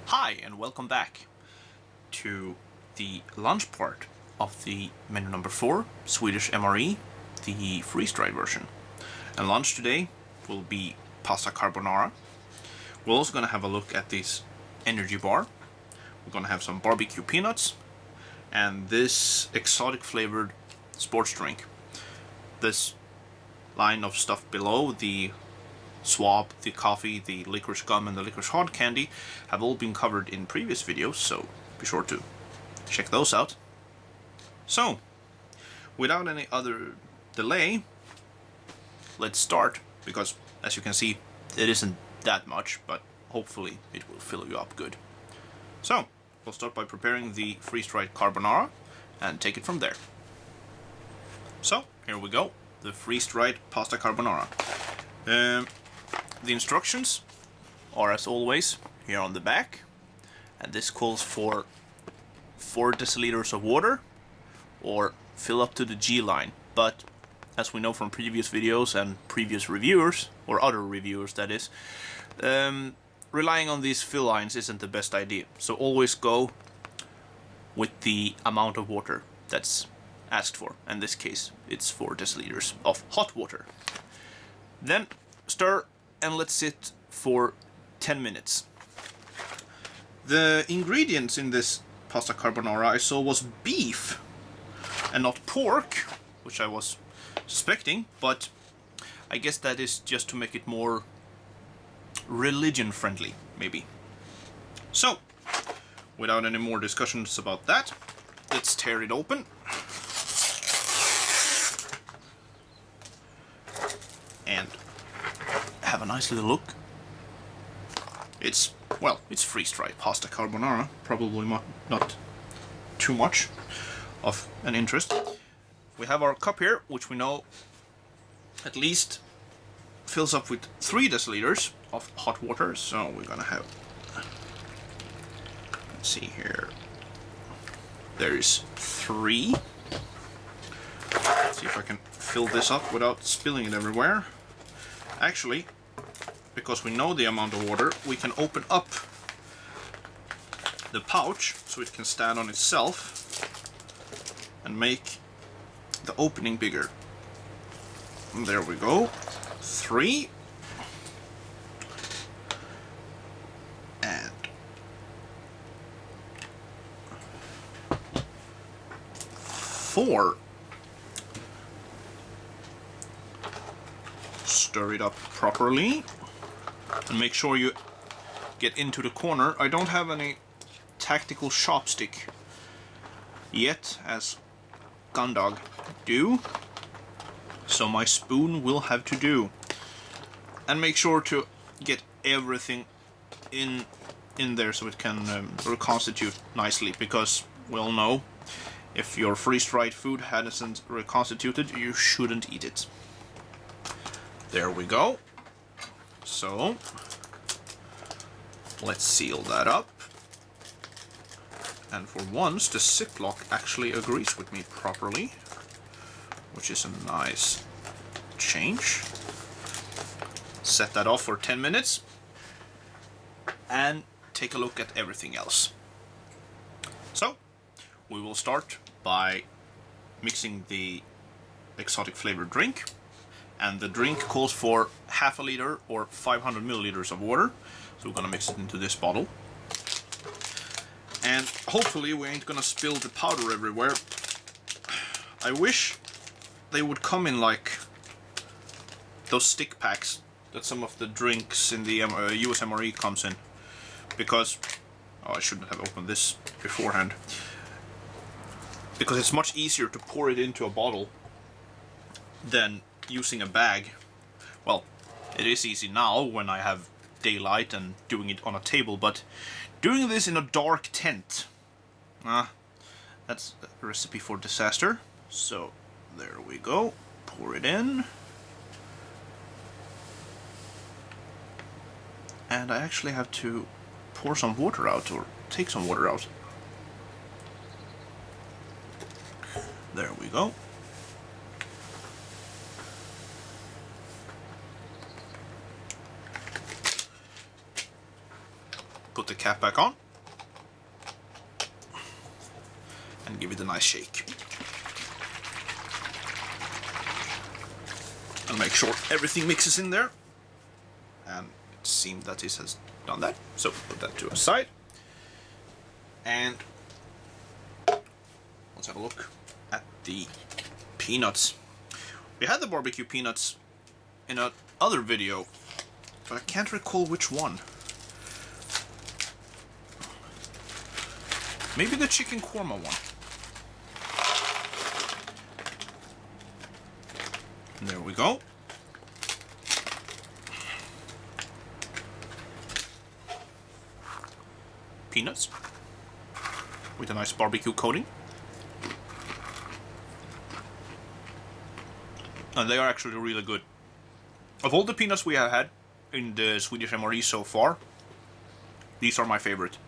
Hi and welcome back to the lunch part of the menu number 4, Swedish MRE, the freeze-dried version. And lunch today will be pasta carbonara. We're also going to have a look at this energy bar. We're going to have some barbecue peanuts and this exotic flavored sports drink. This line of stuff below, the swab, the coffee, the licorice gum and the licorice hard candy, have all been covered in previous videos, so be sure to check those out. So, without any other delay, let's start, because as you can see it isn't that much, but hopefully it will fill you up good. So, we'll start by preparing the freeze-dried carbonara and take it from there. So, here we go, the freeze-dried pasta carbonara. The instructions are, as always, here on the back, and this calls for 4 deciliters of water or fill up to the G line, but as we know from previous videos and previous reviewers, or other reviewers that is, relying on these fill lines isn't the best idea, so always go with the amount of water that's asked for. In this case it's 4 deciliters of hot water. Then stir and let sit for 10 minutes. The ingredients in this pasta carbonara I saw was beef and not pork, which I was suspecting, but I guess that is just to make it more religion friendly, maybe. So, without any more discussions about that, let's tear it open. And have a nice little look. It's freeze-dried pasta carbonara, probably not too much of an interest. We have our cup here, which we know at least fills up with 3 deciliters of hot water, so we're gonna have, let's see here, there is 3. Let's see if I can fill this up without spilling it everywhere. Actually, because we know the amount of water, we can open up the pouch so it can stand on itself and make the opening bigger. And there we go. 3. And 4. Stir it up properly and make sure you get into the corner. I don't have any tactical chopstick yet, as Gundog do, so my spoon will have to do. And make sure to get everything in there so it can reconstitute nicely, because we all know if your freeze-dried food hasn't reconstituted, you shouldn't eat it. There we go. So, let's seal that up. And for once, the Ziploc actually agrees with me properly, which is a nice change. Set that off for 10 minutes and take a look at everything else. So, we will start by mixing the exotic flavored drink. And the drink calls for half a liter or 500 milliliters of water. So we're gonna mix it into this bottle. And hopefully we ain't gonna spill the powder everywhere. I wish they would come in like those stick packs that some of the drinks in the US MRE comes in. Because, oh, I shouldn't have opened this beforehand. Because it's much easier to pour it into a bottle than using a bag. Well, it is easy now when I have daylight and doing it on a table, but doing this in a dark tent, that's a recipe for disaster. So there we go, pour it in. And I actually have to pour some water out, or take some water out. There we go. put the cap back on and give it a nice shake. And make sure everything mixes in there. And it seemed that this has done that, so put that to a side. And let's have a look at the peanuts. We had the barbecue peanuts in another video, but I can't recall which one. Maybe the chicken korma one. And there we go. Peanuts with a nice barbecue coating. And they are actually really good. Of all the peanuts we have had in the Swedish MRE so far, these are my favorite.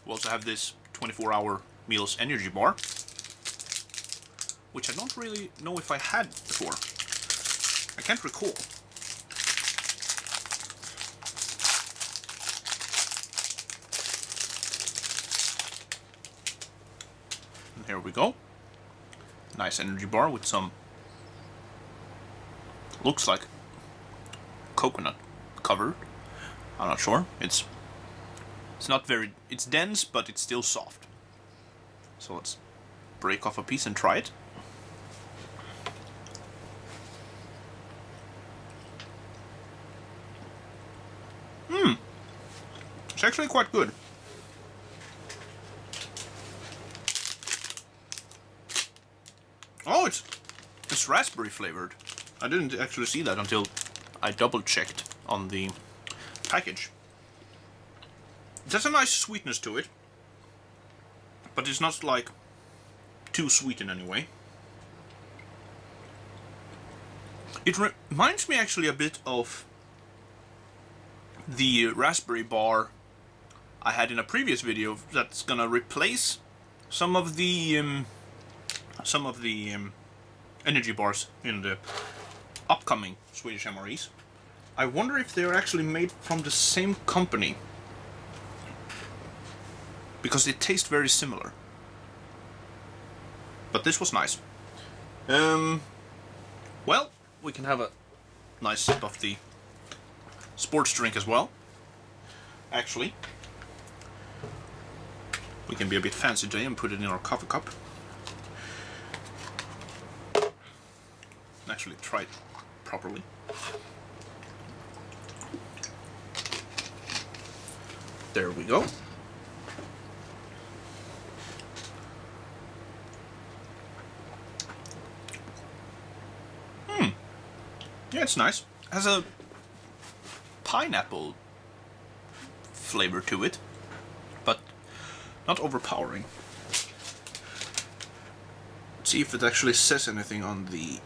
We also have this 24-hour meals energy bar, which I don't really know if I had before. I can't recall. And here we go. Nice energy bar with some, looks like coconut covered. I'm not sure. It's not very, it's dense, but it's still soft. So let's break off a piece and try it. It's actually quite good. Oh, it's raspberry flavored. I didn't actually see that until I double checked on the package. It has a nice sweetness to it, but it's not like too sweet in any way. It reminds me actually a bit of the raspberry bar I had in a previous video that's gonna replace some of the energy bars in the upcoming Swedish MREs. I wonder if they are actually made from the same company, because they taste very similar. But this was nice. Well, we can have a nice sip of the sports drink as well. Actually, we can be a bit fancy today and put it in our coffee cup. Actually try it properly. There we go. Yeah, it's nice. It has a pineapple flavor to it, but not overpowering. Let's see if it actually says anything on the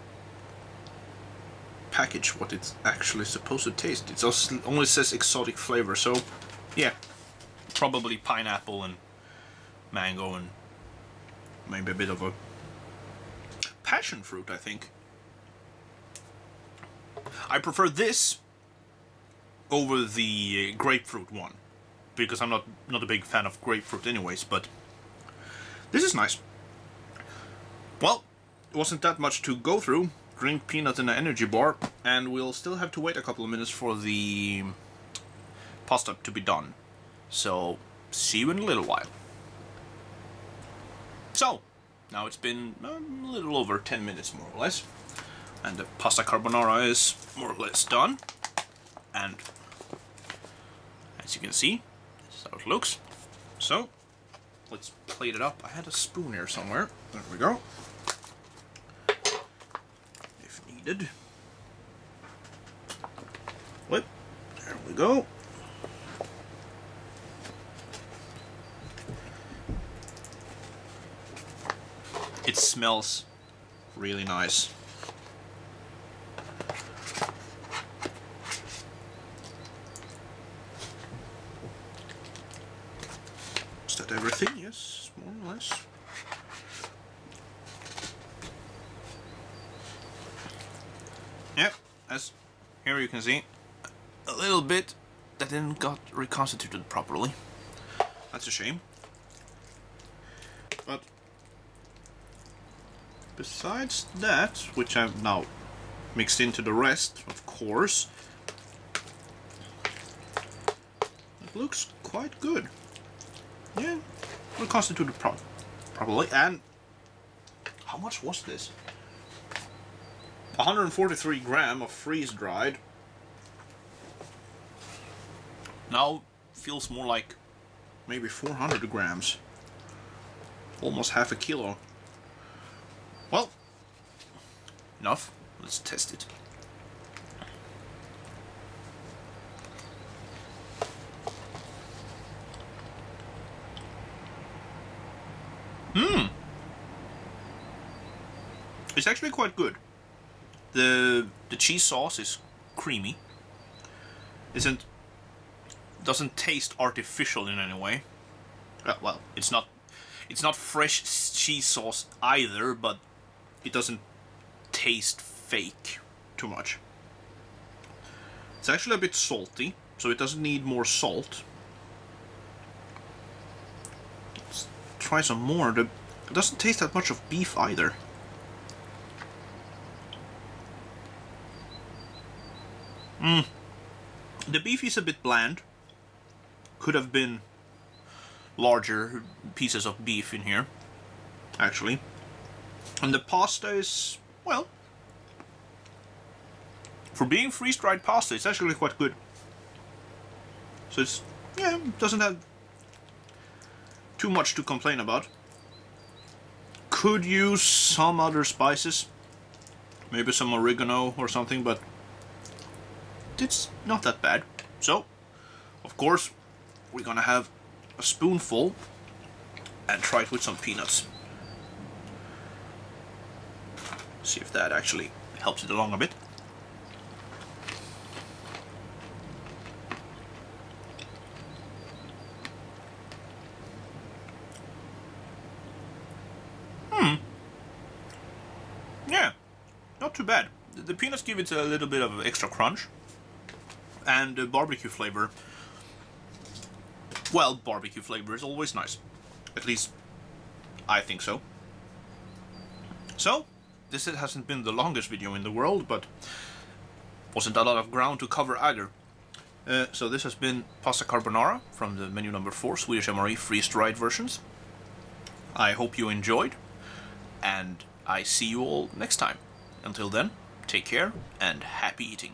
package, what it's actually supposed to taste. It only says exotic flavor, so yeah, probably pineapple and mango and maybe a bit of a passion fruit, I think. I prefer this over the grapefruit one, because I'm not a big fan of grapefruit anyways, but this is nice. Well, it wasn't that much to go through. Drink peanut in an energy bar, and we'll still have to wait a couple of minutes for the pasta to be done. So, see you in a little while. So, now it's been a little over 10 minutes more or less, and the pasta carbonara is more or less done. And as you can see, this is how it looks. So, let's plate it up. I had a spoon here somewhere. There we go. If needed. What? There we go. It smells really nice. Is that everything? Yes, more or less. Yeah, as here you can see a little bit that didn't got reconstituted properly. That's a shame. But besides that, which I've now mixed into the rest, of course, it looks quite good. Yeah, reconstituted properly. And how much was this? 143 gram of freeze-dried. Now feels more like maybe 400 grams. Almost half a kilo. Well, enough. Let's test it. It's actually quite good. The cheese sauce is creamy. Doesn't taste artificial in any way. Well, it's not fresh cheese sauce either, but it doesn't taste fake too much. It's actually a bit salty, so it doesn't need more salt. Let's try some more. It doesn't taste that much of beef either. The beef is a bit bland. Could have been larger pieces of beef in here, actually. And the pasta is, well, for being freeze-dried pasta, it's actually quite good. So it's, yeah, doesn't have too much to complain about. Could use some other spices, maybe some oregano or something, but it's not that bad. So, of course, we're gonna have a spoonful and try it with some peanuts. See if that actually helps it along a bit. Yeah, not too bad. The peanuts give it a little bit of extra crunch. And the barbecue flavor. Well, barbecue flavor is always nice. At least, I think so. So, this hasn't been the longest video in the world, but wasn't a lot of ground to cover either. So this has been pasta carbonara from the menu number 4 Swedish MRE freeze-dried versions. I hope you enjoyed, and I see you all next time. Until then, take care and happy eating.